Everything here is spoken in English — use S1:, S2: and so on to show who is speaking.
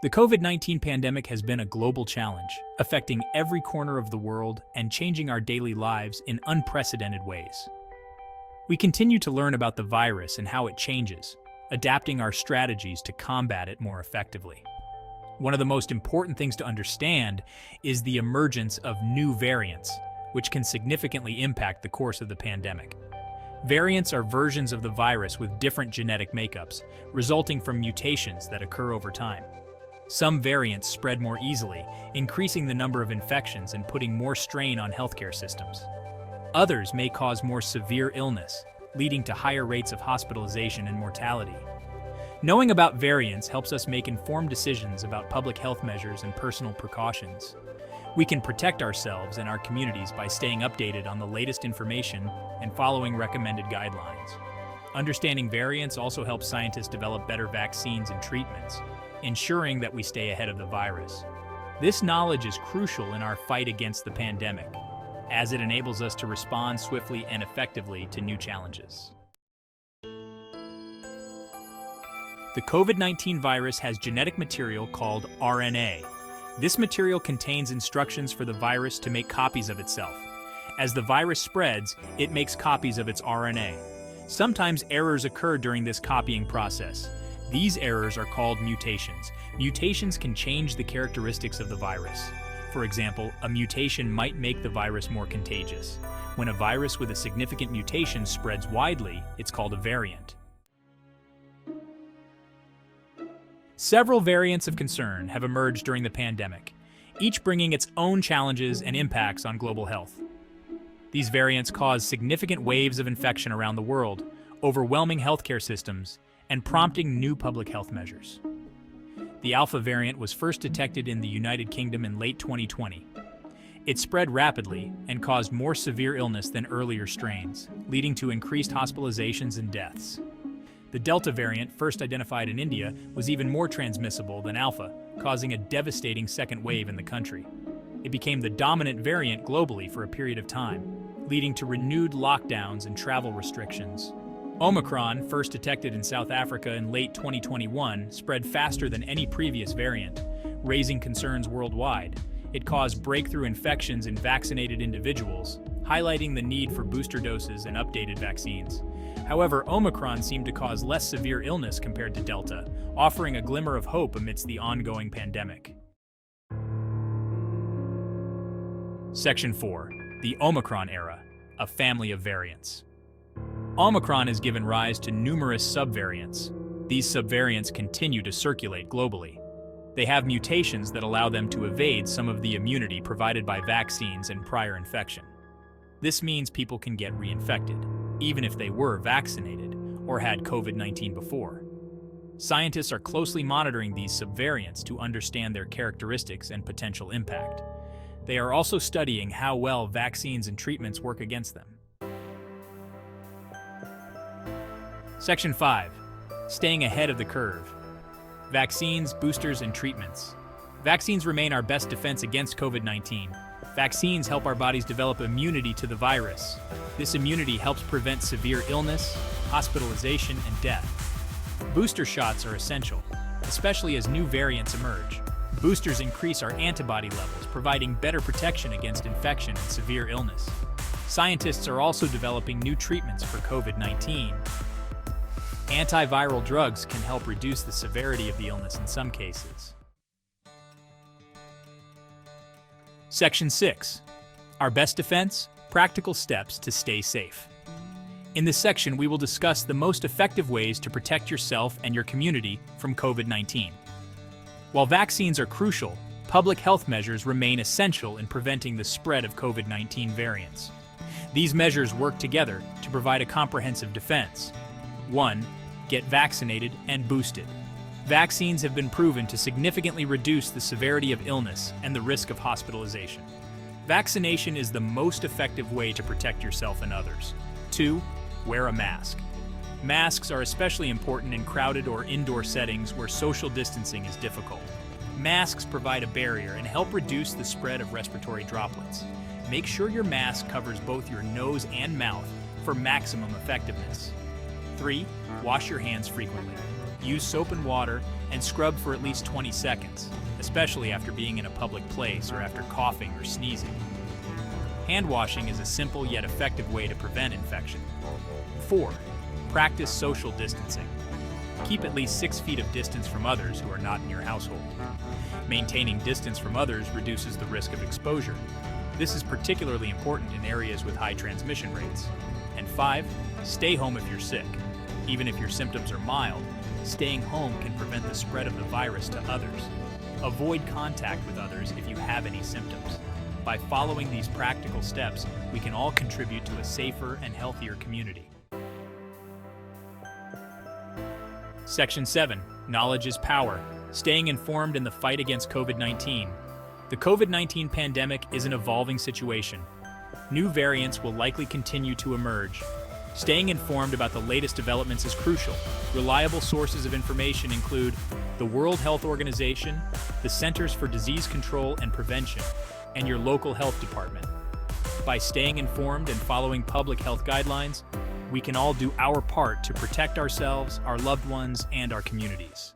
S1: The COVID-19 pandemic has been a global challenge, affecting every corner of the world and changing our daily lives in unprecedented ways. We continue to learn about the virus and how it changes, adapting our strategies to combat it more effectively. One of the most important things to understand is the emergence of new variants, which can significantly impact the course of the pandemic. Variants are versions of the virus with different genetic makeups, resulting from mutations that occur over time. Some variants spread more easily, increasing the number of infections and putting more strain on healthcare systems. Others may cause more severe illness, leading to higher rates of hospitalization and mortality. Knowing about variants helps us make informed decisions about public health measures and personal precautions. We can protect ourselves and our communities by staying updated on the latest information and following recommended guidelines. Understanding variants also helps scientists develop better vaccines and treatments, ensuring that we stay ahead of the virus. This knowledge is crucial in our fight against the pandemic, as it enables us to respond swiftly and effectively to new challenges. The COVID-19 virus has genetic material called RNA. This material contains instructions for the virus to make copies of itself. As the virus spreads, it makes copies of its RNA. Sometimes errors occur during this copying process. These errors are called mutations. Mutations can change the characteristics of the virus. For example, a mutation might make the virus more contagious. When a virus with a significant mutation spreads widely, it's called a variant. Several variants of concern have emerged during the pandemic, each bringing its own challenges and impacts on global health. These variants cause significant waves of infection around the world, overwhelming healthcare systems, and prompting new public health measures. The Alpha variant was first detected in the United Kingdom in late 2020. It spread rapidly and caused more severe illness than earlier strains, leading to increased hospitalizations and deaths. The Delta variant, first identified in India, was even more transmissible than Alpha, causing a devastating second wave in the country. It became the dominant variant globally for a period of time, leading to renewed lockdowns and travel restrictions. Omicron, first detected in South Africa in late 2021, spread faster than any previous variant, raising concerns worldwide. It caused breakthrough infections in vaccinated individuals, highlighting the need for booster doses and updated vaccines. However, Omicron seemed to cause less severe illness compared to Delta, offering a glimmer of hope amidst the ongoing pandemic. Section 4. The Omicron era, a family of variants. Omicron has given rise to numerous subvariants. These subvariants continue to circulate globally. They have mutations that allow them to evade some of the immunity provided by vaccines and prior infection. This means people can get reinfected, even if they were vaccinated or had COVID-19 before. Scientists are closely monitoring these subvariants to understand their characteristics and potential impact. They are also studying how well vaccines and treatments work against them. Section 5. Staying ahead of the curve. Vaccines, boosters, and treatments. Vaccines remain our best defense against COVID-19. Vaccines help our bodies develop immunity to the virus. This immunity helps prevent severe illness, hospitalization, and death. Booster shots are essential, especially as new variants emerge. Boosters increase our antibody levels, providing better protection against infection and severe illness. Scientists are also developing new treatments for COVID-19. Antiviral drugs can help reduce the severity of the illness in some cases. Section 6. Our best defense, practical steps to stay safe. In this section, we will discuss the most effective ways to protect yourself and your community from COVID-19. While vaccines are crucial, public health measures remain essential in preventing the spread of COVID-19 variants. These measures work together to provide a comprehensive defense. 1. Get vaccinated and boosted. Vaccines have been proven to significantly reduce the severity of illness and the risk of hospitalization. Vaccination is the most effective way to protect yourself and others. 2. Wear a mask. Masks are especially important in crowded or indoor settings where social distancing is difficult. Masks provide a barrier and help reduce the spread of respiratory droplets. Make sure your mask covers both your nose and mouth for maximum effectiveness. 3. Wash your hands frequently. Use soap and water and scrub for at least 20 seconds, especially after being in a public place or after coughing or sneezing. Hand washing is a simple yet effective way to prevent infection. 4. Practice social distancing. Keep at least 6 feet of distance from others who are not in your household. Maintaining distance from others reduces the risk of exposure. This is particularly important in areas with high transmission rates. And 5. Stay home if you're sick. Even if your symptoms are mild, staying home can prevent the spread of the virus to others. Avoid contact with others if you have any symptoms. By following these practical steps, we can all contribute to a safer and healthier community. Section 7. Knowledge is power. Staying informed in the fight against COVID-19. The COVID-19 pandemic is an evolving situation. New variants will likely continue to emerge. Staying informed about the latest developments is crucial. Reliable sources of information include the World Health Organization, the Centers for Disease Control and Prevention, and your local health department. By staying informed and following public health guidelines, we can all do our part to protect ourselves, our loved ones, and our communities.